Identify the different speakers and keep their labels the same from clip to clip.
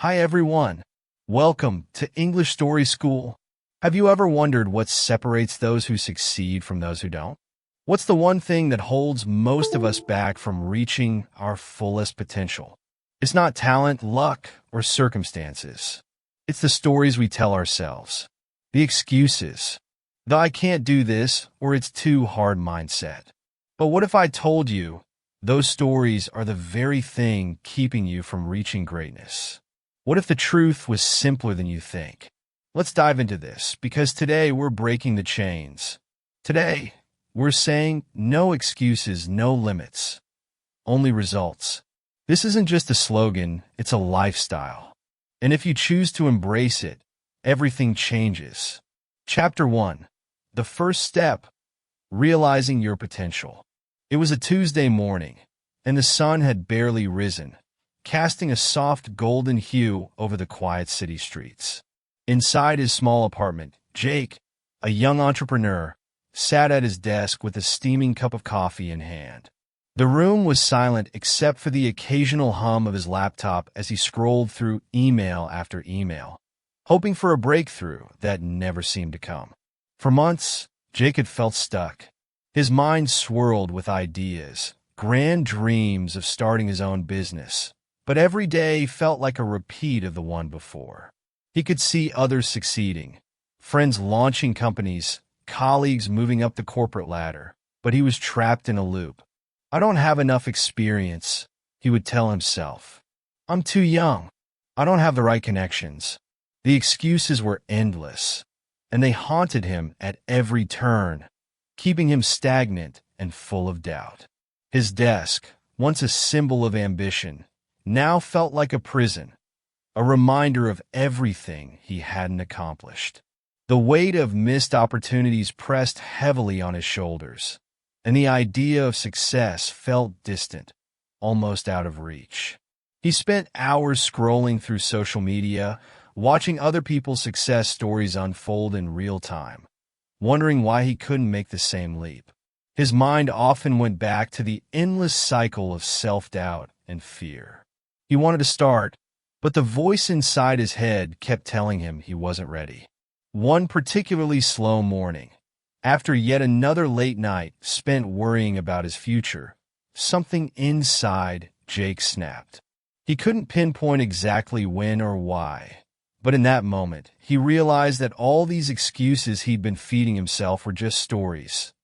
Speaker 1: Hi everyone. Welcome to English Story School. Have you ever wondered what separates those who succeed from those who don't? What's the one thing that holds most of us back from reaching our fullest potential? It's not talent, luck, or circumstances. It's the stories we tell ourselves. The excuses. The "I can't do this" or "it's too hard" mindset. But what if I told you those stories are the very thing keeping you from reaching greatness? What if the truth was simpler than you think? Let's dive into this, because today we're breaking the chains. Today, we're saying no excuses, no limits, only results. This isn't just a slogan, it's a lifestyle. And if you choose to embrace it, everything changes. Chapter 1. The first step, realizing your potential. It was a Tuesday morning, and the sun had barely risen, casting a soft golden hue over the quiet city streets. Inside his small apartment, Jake, a young entrepreneur, sat at his desk with a steaming cup of coffee in hand. The room was silent except for the occasional hum of his laptop as he scrolled through email after email, hoping for a breakthrough that never seemed to come. For months, Jake had felt stuck. His mind swirled with ideas, grand dreams of starting his own business, but every day felt like a repeat of the one before. He could see others succeeding, friends launching companies, colleagues moving up the corporate ladder, but he was trapped in a loop. "I don't have enough experience," he would tell himself. "I'm too young. I don't have the right connections." The excuses were endless, and they haunted him at every turn, keeping him stagnant and full of doubt. His desk, once a symbol of ambition, now felt like a prison, a reminder of everything he hadn't accomplished. The weight of missed opportunities pressed heavily on his shoulders, and the idea of success felt distant, almost out of reach. He spent hours scrolling through social media, watching other people's success stories unfold in real time, wondering why he couldn't make the same leap. His mind often went back to the endless cycle of self-doubt and fear. He wanted to start, but the voice inside his head kept telling him he wasn't ready. One particularly slow morning, after yet another late night spent worrying about his future, something inside Jake snapped. He couldn't pinpoint exactly when or why, but in that moment, he realized that all these excuses he'd been feeding himself were just stories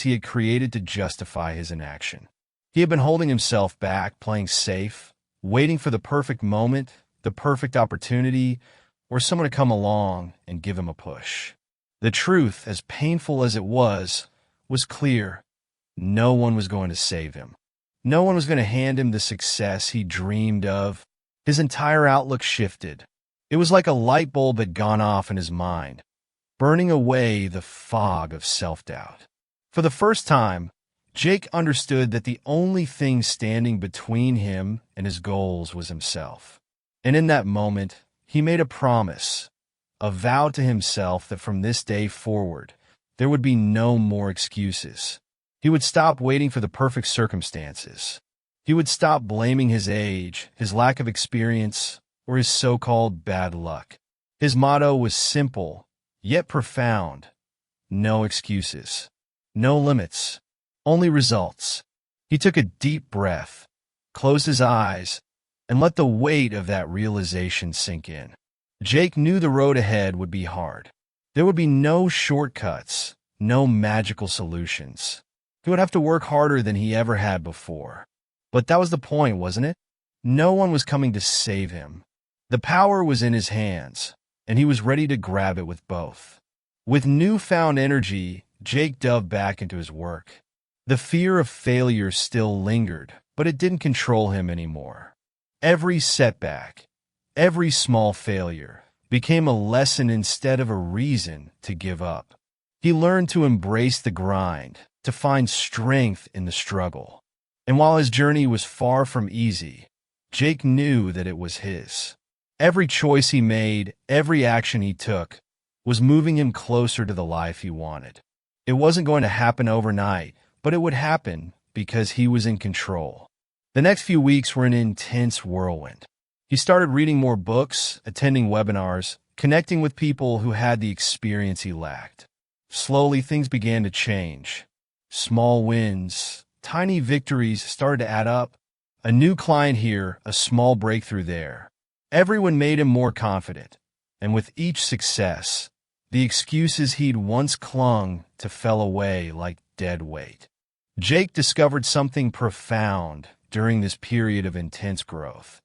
Speaker 1: he had created to justify his inaction. He had been holding himself back, playing safe, waiting for the perfect moment, the perfect opportunity, or someone to come along and give him a push. The truth, as painful as it was clear. No one was going to save him. No one was going to hand him the success he dreamed of. His entire outlook shifted. It was like a light bulb had gone off in his mind, burning away the fog of self-doubt. For the first time, Jake understood that the only thing standing between him and his goals was himself. And in that moment, he made a promise, a vow to himself that from this day forward, there would be no more excuses. He would stop waiting for the perfect circumstances. He would stop blaming his age, his lack of experience, or his so-called bad luck. His motto was simple, yet profound: no excuses, no limits, only results. He took a deep breath, closed his eyes, and let the weight of that realization sink in. Jake knew the road ahead would be hard. There would be no shortcuts, no magical solutions. He would have to work harder than he ever had before. But that was the point, wasn't it? No one was coming to save him. The power was in his hands, and he was ready to grab it with both. With newfound energy, Jake dove back into his work. The fear of failure still lingered, but it didn't control him anymore. Every setback, every small failure, became a lesson instead of a reason to give up. He learned to embrace the grind, to find strength in the struggle. And while his journey was far from easy, Jake knew that it was his. Every choice he made, every action he took, was moving him closer to the life he wanted. It wasn't going to happen overnight, but it would happen because he was in control. The next few weeks were an intense whirlwind. He started reading more books, attending webinars, connecting with people who had the experience he lacked. Slowly, things began to change. Small wins, tiny victories started to add up. A new client here, a small breakthrough there. Everyone made him more confident, and with each success, the excuses he'd once clung to fell away like dead weight. Jake discovered something profound during this period of intense growth.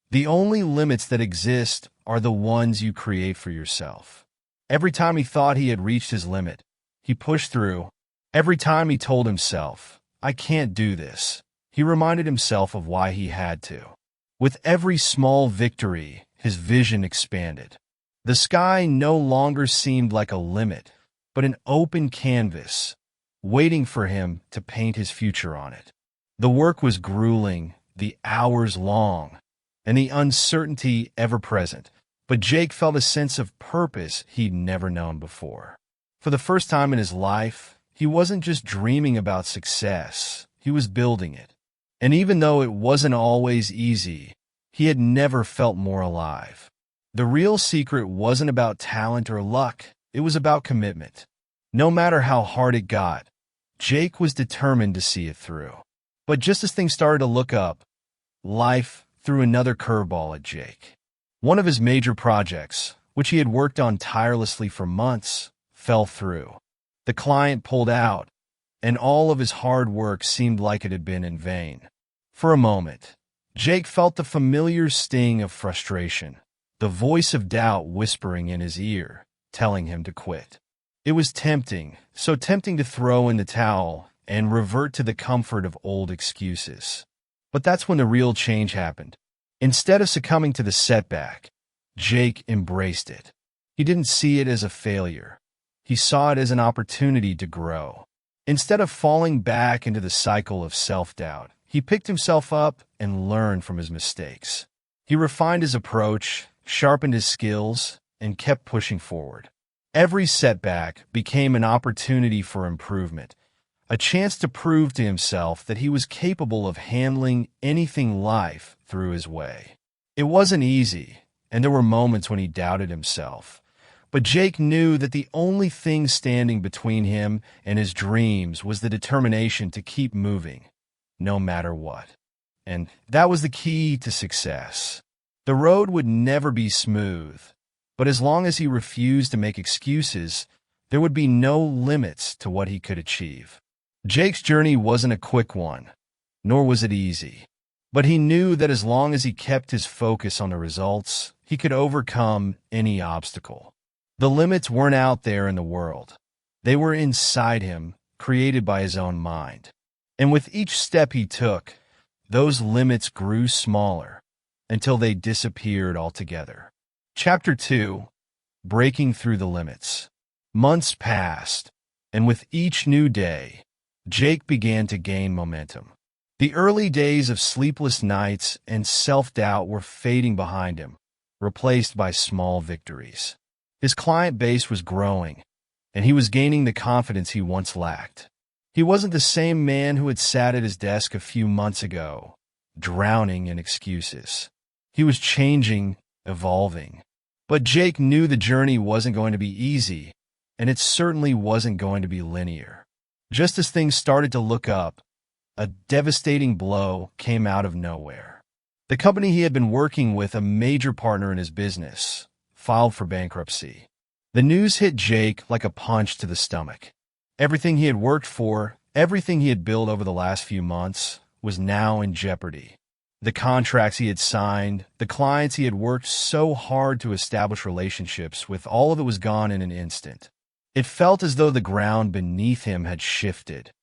Speaker 1: The only limits that exist are the ones you create for yourself. Every time he thought he had reached his limit, he pushed through. Every time he told himself, "I can't do this," he reminded himself of why he had to. With every small victory, his vision expanded. The sky no longer seemed like a limit, but an open canvas, waiting for him to paint his future on it. The work was grueling, the hours long, and the uncertainty ever-present, but Jake felt a sense of purpose he'd never known before. For the first time in his life, he wasn't just dreaming about success, he was building it. And even though it wasn't always easy, he had never felt more alive. The real secret wasn't about talent or luck, it was about commitment. No matter how hard it got, Jake was determined to see it through. But just as things started to look up, life threw another curveball at Jake. One of his major projects, which he had worked on tirelessly for months, fell through. The client pulled out, and all of his hard work seemed like it had been in vain. For a moment, Jake felt the familiar sting of frustration, the voice of doubt whispering in his ear, telling him to quit. It was tempting, so tempting to throw in the towel and revert to the comfort of old excuses. But that's when the real change happened. Instead of succumbing to the setback, Jake embraced it. He didn't see it as a failure. He saw it as an opportunity to grow. Instead of falling back into the cycle of self-doubt, he picked himself up and learned from his mistakes. He refined his approach, sharpened his skills, and kept pushing forward. Every setback became an opportunity for improvement, a chance to prove to himself that he was capable of handling anything life threw his way. It wasn't easy, and there were moments when he doubted himself. But Jake knew that the only thing standing between him and his dreams was the determination to keep moving, no matter what. And that was the key to success. The road would never be smooth, but as long as he refused to make excuses, there would be no limits to what he could achieve. Jake's journey wasn't a quick one, nor was it easy. But he knew that as long as he kept his focus on the results, he could overcome any obstacle. The limits weren't out there in the world. They were inside him, created by his own mind. And with each step he took, those limits grew smaller until they disappeared altogether. Chapter 2: Breaking Through the Limits. Months passed, and with each new day, Jake began to gain momentum. The early days of sleepless nights and self-doubt were fading behind him, replaced by small victories. His client base was growing, and he was gaining the confidence he once lacked. He wasn't the same man who had sat at his desk a few months ago, drowning in excuses. He was changing, evolving. But Jake knew the journey wasn't going to be easy, and it certainly wasn't going to be linear. Just as things started to look up, a devastating blow came out of nowhere. The company he had been working with, a major partner in his business, filed for bankruptcy. The news hit Jake like a punch to the stomach. Everything he had worked for, everything he had built over the last few months, was now in jeopardy. The contracts he had signed, the clients he had worked so hard to establish relationships with, all of it was gone in an instant. It felt as though the ground beneath him had shifted,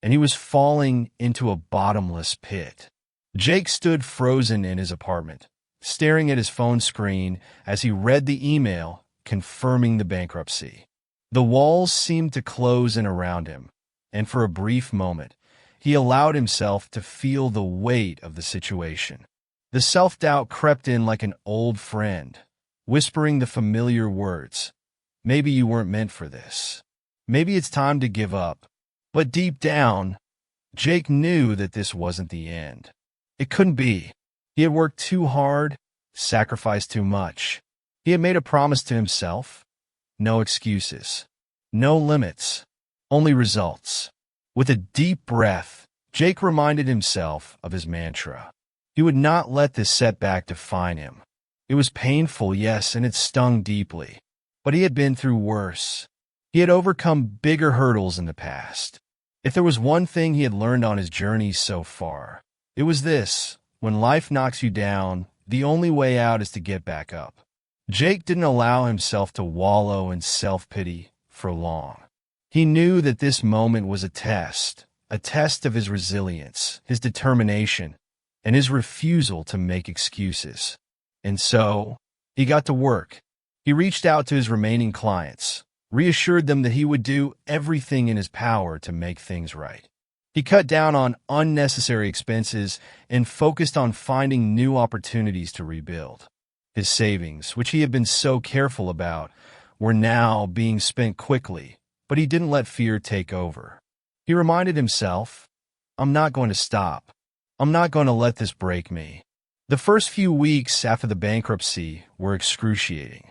Speaker 1: and he was falling into a bottomless pit. Jake stood frozen in his apartment, staring at his phone screen as he read the email confirming the bankruptcy. The walls seemed to close in around him, and for a brief moment, he allowed himself to feel the weight of the situation. The self-doubt crept in like an old friend, whispering the familiar words. Maybe you weren't meant for this. Maybe it's time to give up. But deep down, Jake knew that this wasn't the end. It couldn't be. He had worked too hard, sacrificed too much. He had made a promise to himself. No excuses. No limits. Only results. With a deep breath, Jake reminded himself of his mantra. He would not let this setback define him. It was painful, yes, and it stung deeply. But he had been through worse. He had overcome bigger hurdles in the past. If there was one thing he had learned on his journey so far, it was this: when life knocks you down, the only way out is to get back up. Jake didn't allow himself to wallow in self-pity for long. He knew that this moment was a test of his resilience, his determination, and his refusal to make excuses. And so, he got to work. He reached out to his remaining clients, reassured them that he would do everything in his power to make things right. He cut down on unnecessary expenses and focused on finding new opportunities to rebuild. His savings, which he had been so careful about, were now being spent quickly, but he didn't let fear take over. He reminded himself, "I'm not going to stop. I'm not going to let this break me." The first few weeks after the bankruptcy were excruciating.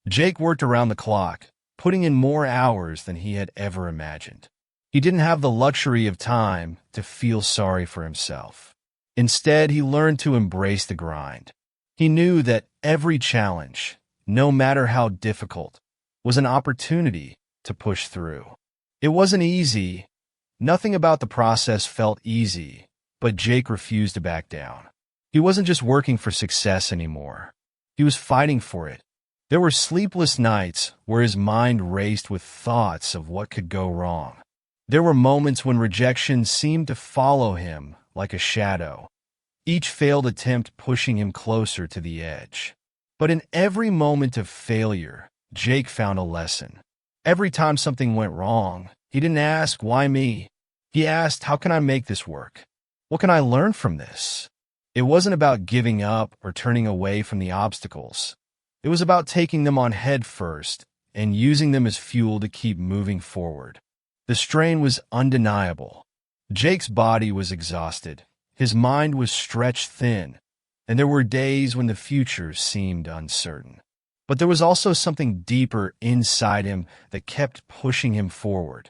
Speaker 1: Jake worked around the clock, putting in more hours than he had ever imagined. He didn't have the luxury of time to feel sorry for himself. Instead, he learned to embrace the grind. He knew that every challenge, no matter how difficult, was an opportunity to push through. It wasn't easy. Nothing about the process felt easy, but Jake refused to back down. He wasn't just working for success anymore. He was fighting for it. There were sleepless nights where his mind raced with thoughts of what could go wrong. There were moments when rejection seemed to follow him like a shadow, each failed attempt pushing him closer to the edge. But in every moment of failure, Jake found a lesson. Every time something went wrong, he didn't ask, "Why me?" He asked, "How can I make this work? What can I learn from this?" It wasn't about giving up or turning away from the obstacles. It was about taking them on head first and using them as fuel to keep moving forward. The strain was undeniable. Jake's body was exhausted. His mind was stretched thin, and there were days when the future seemed uncertain. But there was also something deeper inside him that kept pushing him forward.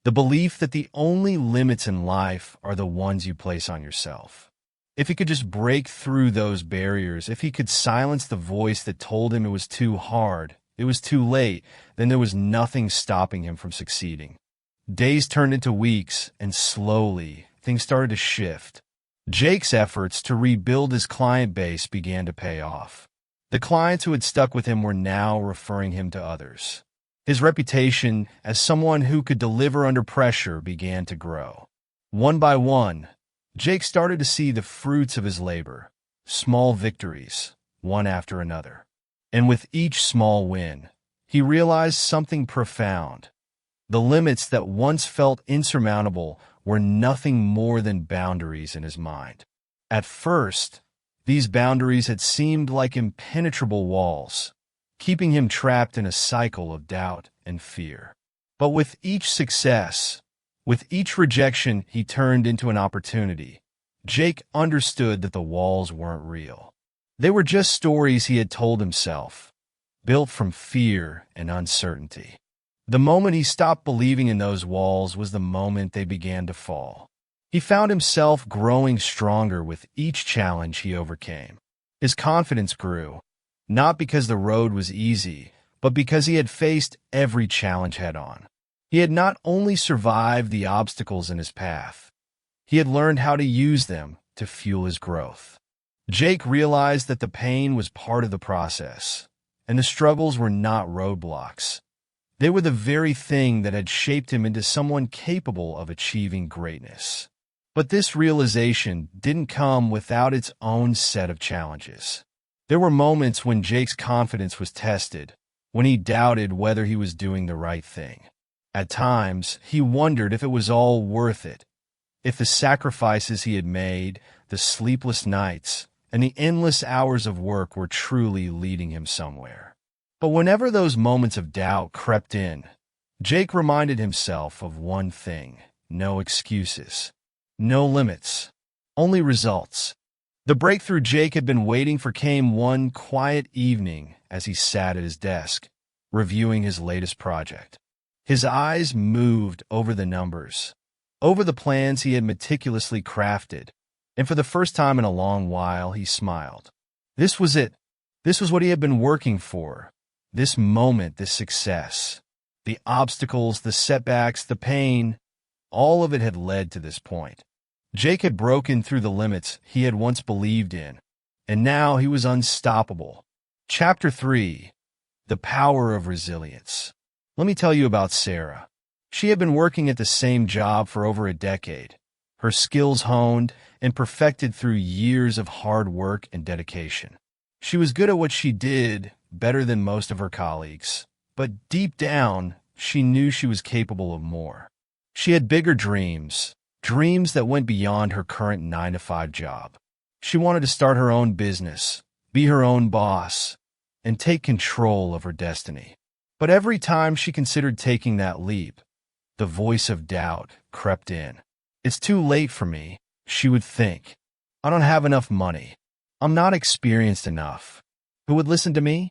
Speaker 1: The belief that the only limits in life are the ones you place on yourself. If he could just break through those barriers, if he could silence the voice that told him it was too hard, it was too late, then there was nothing stopping him from succeeding. Days turned into weeks, and slowly, things started to shift. Jake's efforts to rebuild his client base began to pay off. The clients who had stuck with him were now referring him to others. His reputation as someone who could deliver under pressure began to grow. One by one, Jake started to see the fruits of his labor, small victories, one after another. And with each small win, he realized something profound. The limits that once felt insurmountable were nothing more than boundaries in his mind. At first, these boundaries had seemed like impenetrable walls, keeping him trapped in a cycle of doubt and fear. But with each success, with each rejection he turned into an opportunity, Jake understood that the walls weren't real. They were just stories he had told himself, built from fear and uncertainty. The moment he stopped believing in those walls was the moment they began to fall. He found himself growing stronger with each challenge he overcame. His confidence grew, not because the road was easy, but because he had faced every challenge head-on. He had not only survived the obstacles in his path, he had learned how to use them to fuel his growth. Jake realized that the pain was part of the process, and the struggles were not roadblocks. They were the very thing that had shaped him into someone capable of achieving greatness. But this realization didn't come without its own set of challenges. There were moments when Jake's confidence was tested, when he doubted whether he was doing the right thing. At times, he wondered if it was all worth it, if the sacrifices he had made, the sleepless nights, and the endless hours of work were truly leading him somewhere. But whenever those moments of doubt crept in, Jake reminded himself of one thing: no excuses, no limits, only results. The breakthrough Jake had been waiting for came one quiet evening as he sat at his desk, reviewing his latest project. His eyes moved over the numbers, over the plans he had meticulously crafted, and for the first time in a long while, he smiled. This was it. This was what he had been working for. This moment, this success. The obstacles, the setbacks, the pain, all of it had led to this point. Jake had broken through the limits he had once believed in, and now he was unstoppable. Chapter 3. The Power of Resilience. Let me tell you about Sarah. She had been working at the same job for over a decade, her skills honed and perfected through years of hard work and dedication. She was good at what she did, better than most of her colleagues, but deep down, she knew she was capable of more. She had bigger dreams, dreams that went beyond her current 9-to-5 job. She wanted to start her own business, be her own boss, and take control of her destiny. But every time she considered taking that leap, the voice of doubt crept in. It's too late for me, she would think. I don't have enough money. I'm not experienced enough. Who would listen to me?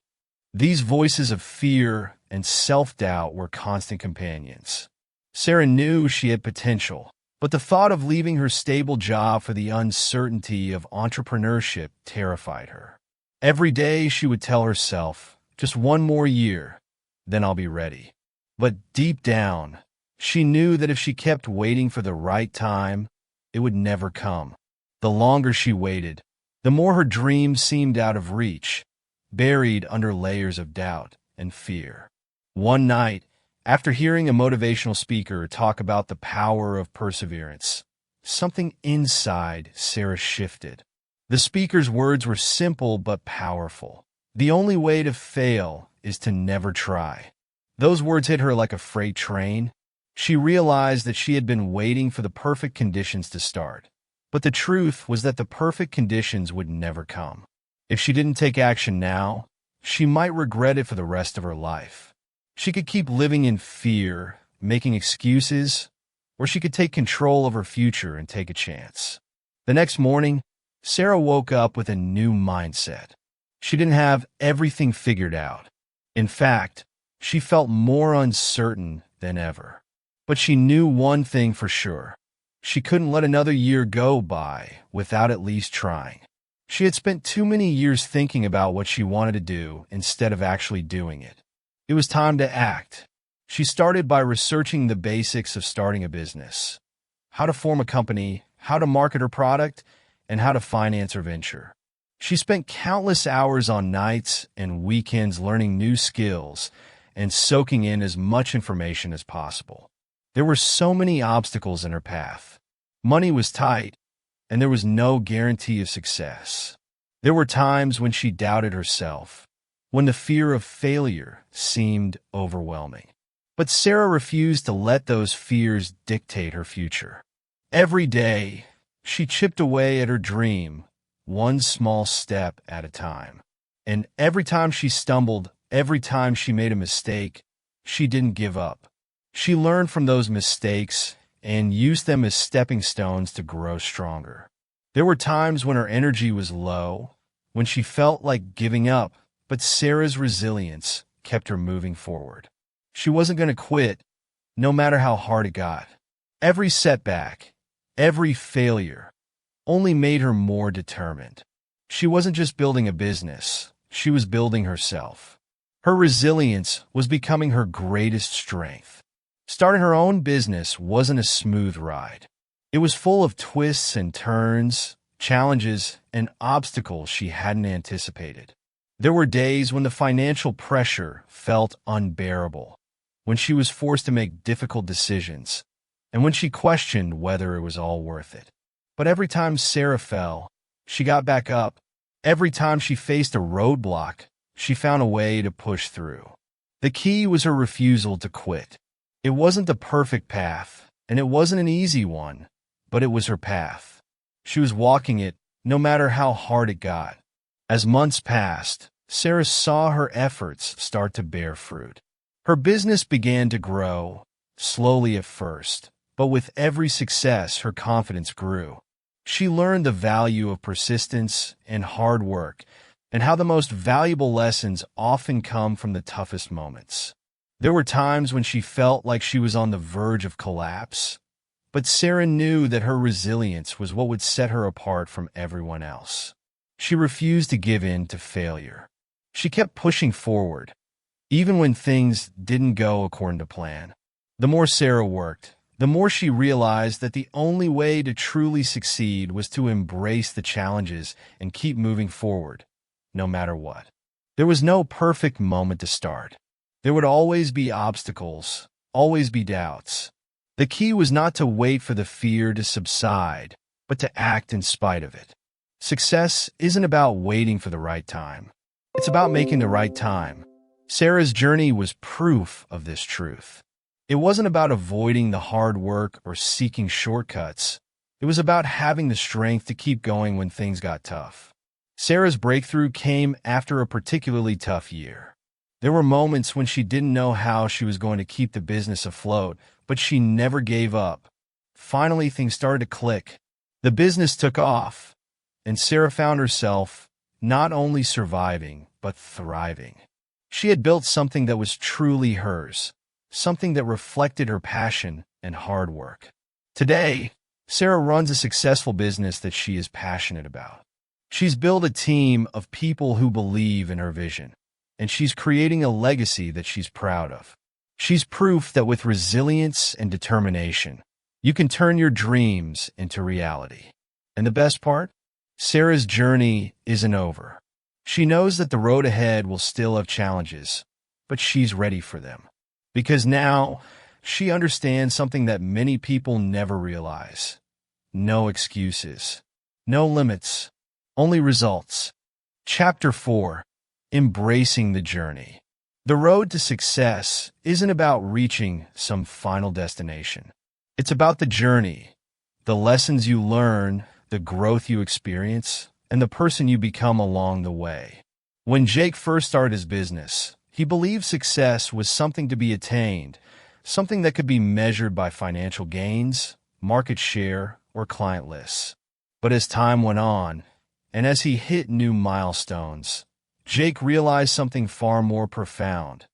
Speaker 1: These voices of fear and self-doubt were constant companions. Sarah knew she had potential, but the thought of leaving her stable job for the uncertainty of entrepreneurship terrified her. Every day she would tell herself, just one more year, then I'll be ready. But deep down, she knew that if she kept waiting for the right time, it would never come. The longer she waited, the more her dreams seemed out of reach, buried under layers of doubt and fear. One night, after hearing a motivational speaker talk about the power of perseverance, something inside Sarah shifted. The speaker's words were simple but powerful. The only way to fail is to never try. Those words hit her like a freight train. She realized that she had been waiting for the perfect conditions to start. But the truth was that the perfect conditions would never come. If she didn't take action now, she might regret it for the rest of her life. She could keep living in fear, making excuses, or she could take control of her future and take a chance. The next morning, Sarah woke up with a new mindset. She didn't have everything figured out. In fact, she felt more uncertain than ever. But she knew one thing for sure. She couldn't let another year go by without at least trying. She had spent too many years thinking about what she wanted to do instead of actually doing it. It was time to act. She started by researching the basics of starting a business: how to form a company, how to market her product, and how to finance her venture. She spent countless hours on nights and weekends learning new skills and soaking in as much information as possible. There were so many obstacles in her path. Money was tight, and there was no guarantee of success. There were times when she doubted herself, when the fear of failure seemed overwhelming. But Sarah refused to let those fears dictate her future. Every day, she chipped away at her dream, one small step at a time. And every time she stumbled, every time she made a mistake, she didn't give up. She learned from those mistakes and used them as stepping stones to grow stronger. There were times when her energy was low, when she felt like giving up, but Sarah's resilience kept her moving forward. She wasn't going to quit, no matter how hard it got. Every setback, every failure, only made her more determined. She wasn't just building a business, she was building herself. Her resilience was becoming her greatest strength. Starting her own business wasn't a smooth ride. It was full of twists and turns, challenges, and obstacles she hadn't anticipated. There were days when the financial pressure felt unbearable, when she was forced to make difficult decisions, and when she questioned whether it was all worth it. But every time Sarah fell, she got back up. Every time she faced a roadblock, she found a way to push through. The key was her refusal to quit. It wasn't the perfect path, and it wasn't an easy one, but it was her path. She was walking it, no matter how hard it got. As months passed, Sarah saw her efforts start to bear fruit. Her business began to grow, slowly at first, but with every success her confidence grew. She learned the value of persistence and hard work, and how the most valuable lessons often come from the toughest moments. There were times when she felt like she was on the verge of collapse, but Sarah knew that her resilience was what would set her apart from everyone else. She refused to give in to failure. She kept pushing forward, even when things didn't go according to plan. The more Sarah worked, the more she realized that the only way to truly succeed was to embrace the challenges and keep moving forward, no matter what. There was no perfect moment to start. There would always be obstacles, always be doubts. The key was not to wait for the fear to subside, but to act in spite of it. Success isn't about waiting for the right time. It's about making the right time. Sarah's journey was proof of this truth. It wasn't about avoiding the hard work or seeking shortcuts. It was about having the strength to keep going when things got tough. Sarah's breakthrough came after a particularly tough year. There were moments when she didn't know how she was going to keep the business afloat, but she never gave up. Finally, things started to click. The business took off, and Sarah found herself not only surviving, but thriving. She had built something that was truly hers, something that reflected her passion and hard work. Today, Sarah runs a successful business that she is passionate about. She's built a team of people who believe in her vision, and she's creating a legacy that she's proud of. She's proof that with resilience and determination, you can turn your dreams into reality. And the best part? Sarah's journey isn't over. She knows that the road ahead will still have challenges, but she's ready for them. Because now, she understands something that many people never realize. No excuses. No limits. Only results. Chapter 4. Embracing the journey. The road to success isn't about reaching some final destination. It's about the journey, the lessons you learn, the growth you experience, and the person you become along the way. When Jake first started his business, he believed success was something to be attained, something that could be measured by financial gains, market share, or client lists. But as time went on, and as he hit new milestones, Jake realized something far more profound.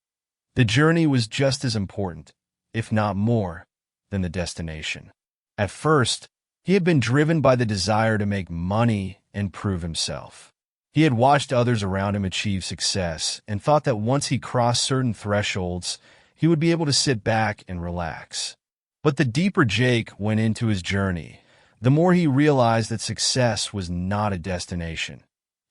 Speaker 1: The journey was just as important, if not more, than the destination. At first, he had been driven by the desire to make money and prove himself. He had watched others around him achieve success and thought that once he crossed certain thresholds, he would be able to sit back and relax. But the deeper Jake went into his journey, the more he realized that success was not a destination.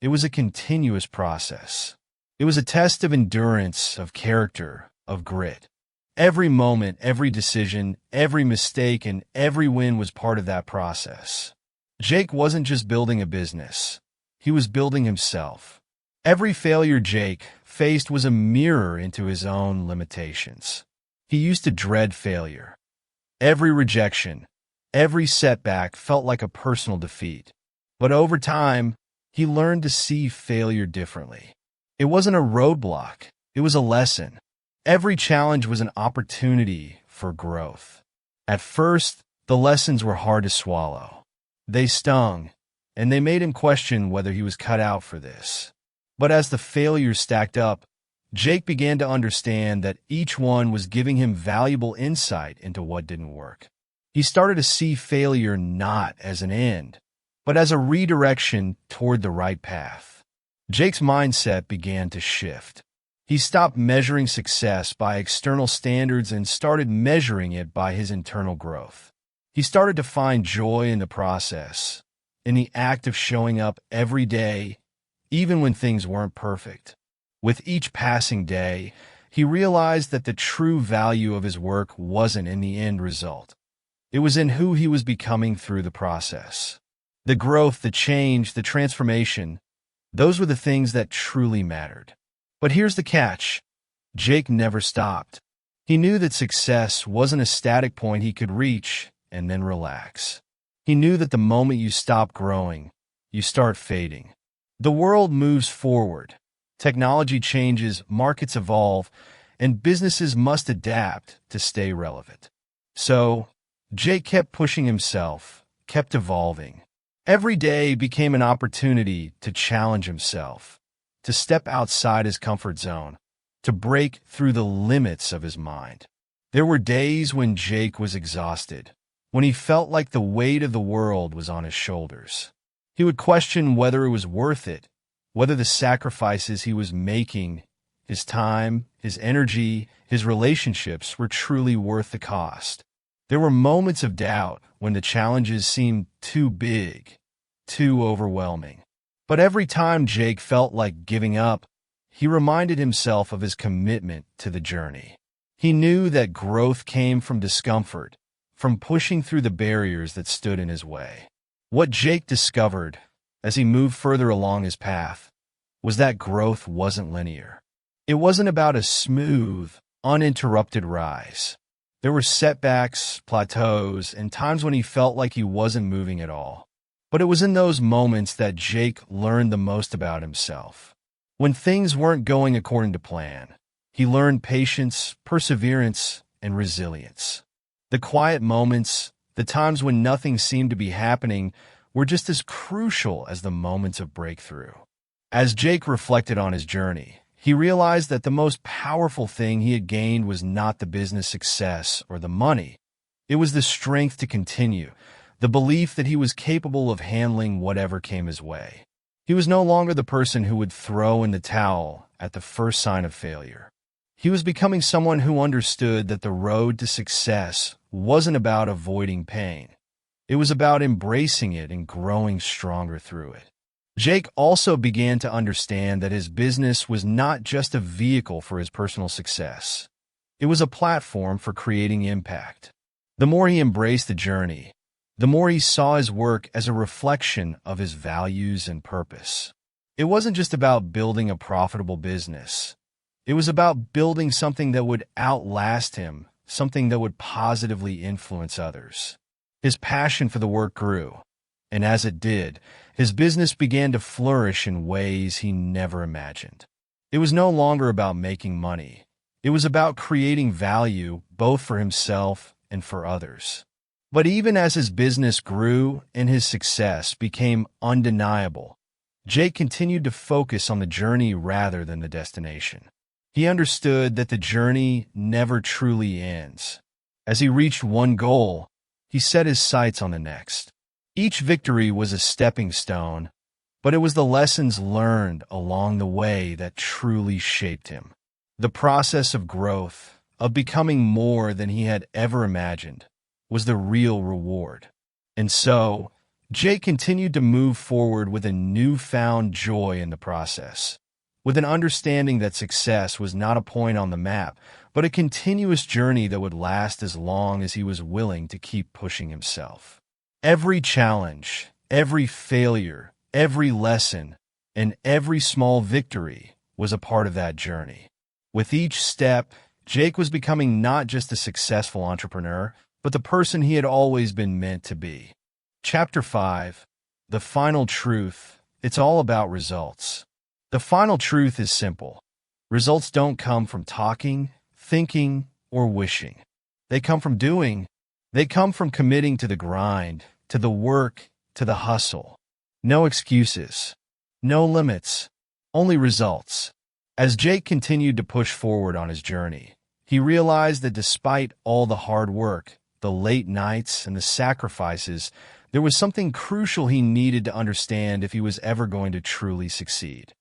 Speaker 1: It was a continuous process. It was a test of endurance, of character, of grit. Every moment, every decision, every mistake, and every win was part of that process. Jake wasn't just building a business. He was building himself. Every failure Jake faced was a mirror into his own limitations. He used to dread failure. Every rejection, every setback felt like a personal defeat. But over time, he learned to see failure differently. It wasn't a roadblock. It was a lesson. Every challenge was an opportunity for growth. At first, the lessons were hard to swallow. They stung, and they made him question whether he was cut out for this. But as the failures stacked up, Jake began to understand that each one was giving him valuable insight into what didn't work. He started to see failure not as an end, but as a redirection toward the right path. Jake's mindset began to shift. He stopped measuring success by external standards and started measuring it by his internal growth. He started to find joy in the process, in the act of showing up every day, even when things weren't perfect. With each passing day, he realized that the true value of his work wasn't in the end result. It was in who he was becoming through the process. The growth, the change, the transformation, those were the things that truly mattered. But here's the catch. Jake never stopped. He knew that success wasn't a static point he could reach and then relax. He knew that the moment you stop growing, you start fading. The world moves forward. Technology changes, markets evolve, and businesses must adapt to stay relevant. So, Jake kept pushing himself, kept evolving. Every day became an opportunity to challenge himself, to step outside his comfort zone, to break through the limits of his mind. There were days when Jake was exhausted, when he felt like the weight of the world was on his shoulders. He would question whether it was worth it, whether the sacrifices he was making, his time, his energy, his relationships were truly worth the cost. There were moments of doubt when the challenges seemed too big, too overwhelming. But every time Jake felt like giving up, he reminded himself of his commitment to the journey. He knew that growth came from discomfort, from pushing through the barriers that stood in his way. What Jake discovered, as he moved further along his path, was that growth wasn't linear. It wasn't about a smooth, uninterrupted rise. There were setbacks, plateaus, and times when he felt like he wasn't moving at all. But it was in those moments that Jake learned the most about himself. When things weren't going according to plan, he learned patience, perseverance, and resilience. The quiet moments, the times when nothing seemed to be happening, were just as crucial as the moments of breakthrough. As Jake reflected on his journey, he realized that the most powerful thing he had gained was not the business success or the money. It was the strength to continue, the belief that he was capable of handling whatever came his way. He was no longer the person who would throw in the towel at the first sign of failure. He was becoming someone who understood that the road to success wasn't about avoiding pain. It was about embracing it and growing stronger through it. Jake also began to understand that his business was not just a vehicle for his personal success. It was a platform for creating impact. The more he embraced the journey, the more he saw his work as a reflection of his values and purpose. It wasn't just about building a profitable business. It was about building something that would outlast him, something that would positively influence others. His passion for the work grew, and as it did, his business began to flourish in ways he never imagined. It was no longer about making money. It was about creating value both for himself and for others. But even as his business grew and his success became undeniable, Jake continued to focus on the journey rather than the destination. He understood that the journey never truly ends. As he reached one goal, he set his sights on the next. Each victory was a stepping stone, but it was the lessons learned along the way that truly shaped him. The process of growth, of becoming more than he had ever imagined, was the real reward. And so, Jake continued to move forward with a newfound joy in the process, with an understanding that success was not a point on the map, but a continuous journey that would last as long as he was willing to keep pushing himself. Every challenge, every failure, every lesson, and every small victory was a part of that journey. With each step, Jake was becoming not just a successful entrepreneur, but the person he had always been meant to be. Chapter 5. The Final Truth. It's all about results. The final truth is simple. Results don't come from talking, thinking, or wishing. They come from doing. They come from committing to the grind, to the work, to the hustle. No excuses. No limits. Only results. As Jake continued to push forward on his journey, he realized that despite all the hard work, the late nights, and the sacrifices, there was something crucial he needed to understand if he was ever going to truly succeed.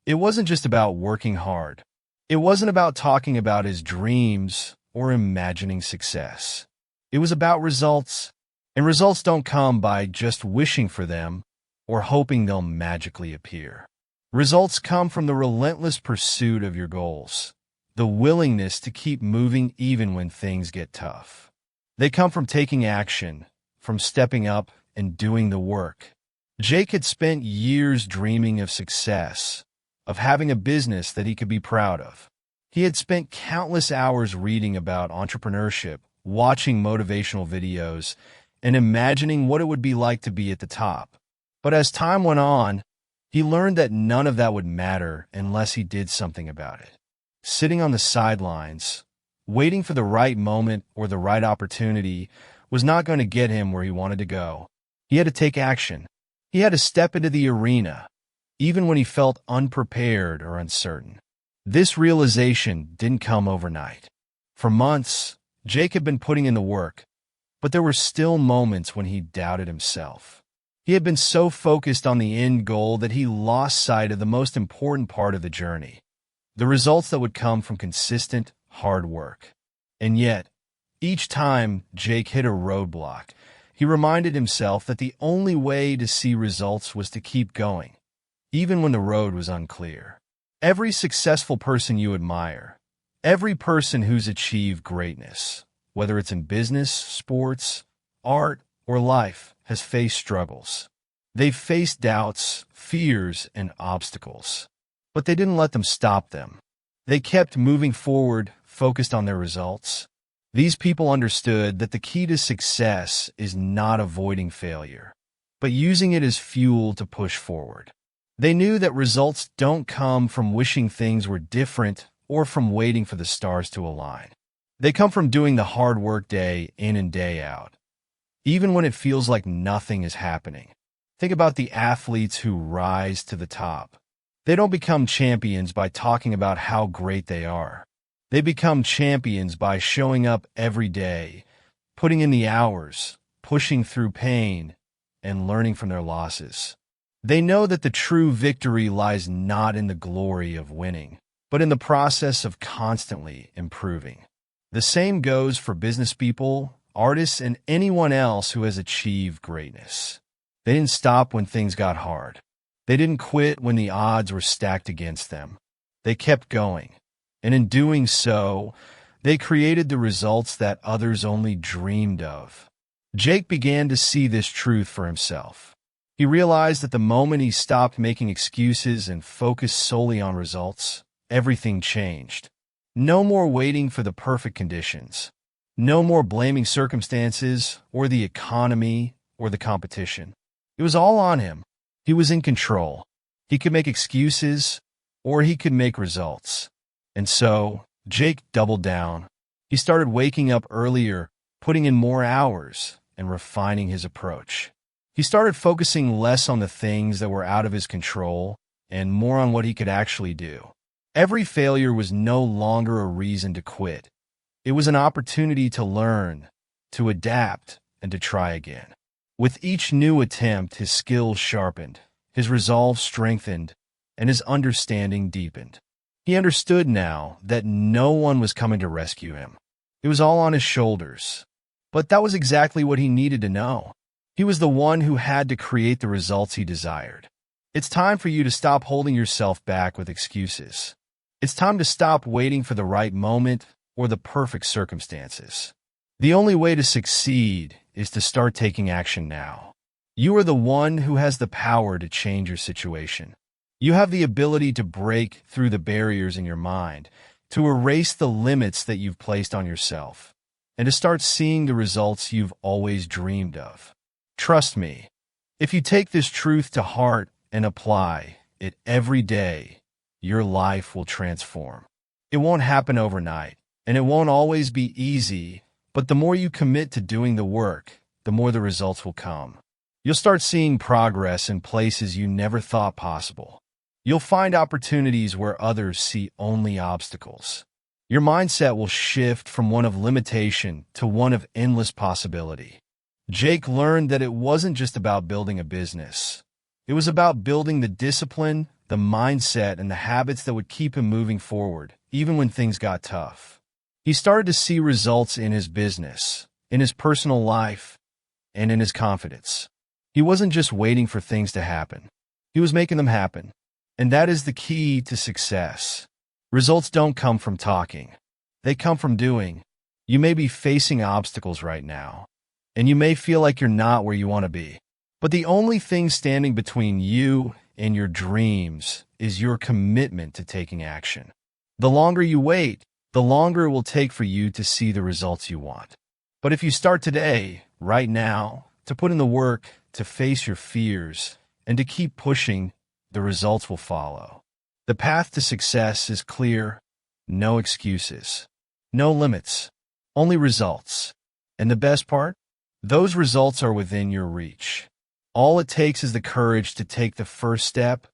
Speaker 1: It wasn't just about working hard. It wasn't about talking about his dreams or imagining success. It was about results, and results don't come by just wishing for them or hoping they'll magically appear. Results come from the relentless pursuit of your goals, the willingness to keep moving even when things get tough. They come from taking action, from stepping up and doing the work. Jake had spent years dreaming of success, of having a business that he could be proud of. He had spent countless hours reading about entrepreneurship, watching motivational videos, and imagining what it would be like to be at the top. But as time went on, he learned that none of that would matter unless he did something about it. Sitting on the sidelines, waiting for the right moment or the right opportunity was not going to get him where he wanted to go. He had to take action. He had to step into the arena, even when he felt unprepared or uncertain. This realization didn't come overnight. For months, Jake had been putting in the work, but there were still moments when he doubted himself. He had been so focused on the end goal that he lost sight of the most important part of the journey, the results that would come from consistent, hard work. And yet, each time Jake hit a roadblock, he reminded himself that the only way to see results was to keep going, even when the road was unclear. Every successful person you admire, every person who's achieved greatness, whether it's in business, sports, art, or life, has faced struggles. They've faced doubts, fears, and obstacles. But they didn't let them stop them. They kept moving forward, focused on their results. These people understood that the key to success is not avoiding failure, but using it as fuel to push forward. They knew that results don't come from wishing things were different or from waiting for the stars to align. They come from doing the hard work day in and day out, even when it feels like nothing is happening. Think about the athletes who rise to the top. They don't become champions by talking about how great they are. They become champions by showing up every day, putting in the hours, pushing through pain, and learning from their losses. They know that the true victory lies not in the glory of winning, but in the process of constantly improving. The same goes for business people, artists, and anyone else who has achieved greatness. They didn't stop when things got hard. They didn't quit when the odds were stacked against them. They kept going. And in doing so, they created the results that others only dreamed of. Jake began to see this truth for himself. He realized that the moment he stopped making excuses and focused solely on results, everything changed. No more waiting for the perfect conditions. No more blaming circumstances or the economy or the competition. It was all on him. He was in control. He could make excuses or he could make results. And so, Jake doubled down. He started waking up earlier, putting in more hours, and refining his approach. He started focusing less on the things that were out of his control and more on what he could actually do. Every failure was no longer a reason to quit. It was an opportunity to learn, to adapt, and to try again. With each new attempt, his skills sharpened, his resolve strengthened, and his understanding deepened. He understood now that no one was coming to rescue him. It was all on his shoulders. But that was exactly what he needed to know. He was the one who had to create the results he desired. It's time for you to stop holding yourself back with excuses. It's time to stop waiting for the right moment or the perfect circumstances. The only way to succeed is to start taking action now. You are the one who has the power to change your situation. You have the ability to break through the barriers in your mind, to erase the limits that you've placed on yourself, and to start seeing the results you've always dreamed of. Trust me, if you take this truth to heart and apply it every day, your life will transform. It won't happen overnight, and it won't always be easy, but the more you commit to doing the work, the more the results will come. You'll start seeing progress in places you never thought possible. You'll find opportunities where others see only obstacles. Your mindset will shift from one of limitation to one of endless possibility. Jake learned that it wasn't just about building a business. It was about building the discipline, the mindset, and the habits that would keep him moving forward, even when things got tough. He started to see results in his business, in his personal life, and in his confidence. He wasn't just waiting for things to happen. He was making them happen. And that is the key to success. Results don't come from talking. They come from doing. You may be facing obstacles right now, and you may feel like you're not where you want to be. But the only thing standing between you and your dreams is your commitment to taking action. The longer you wait, the longer it will take for you to see the results you want. But if you start today, right now, to put in the work, to face your fears, and to keep pushing, the results will follow. The path to success is clear. No excuses. No limits. Only results. And the best part? Those results are within your reach. All it takes is the courage to take the first step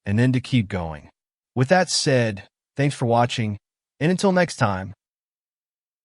Speaker 1: and then to keep going. With that said, thanks for watching, and until next time,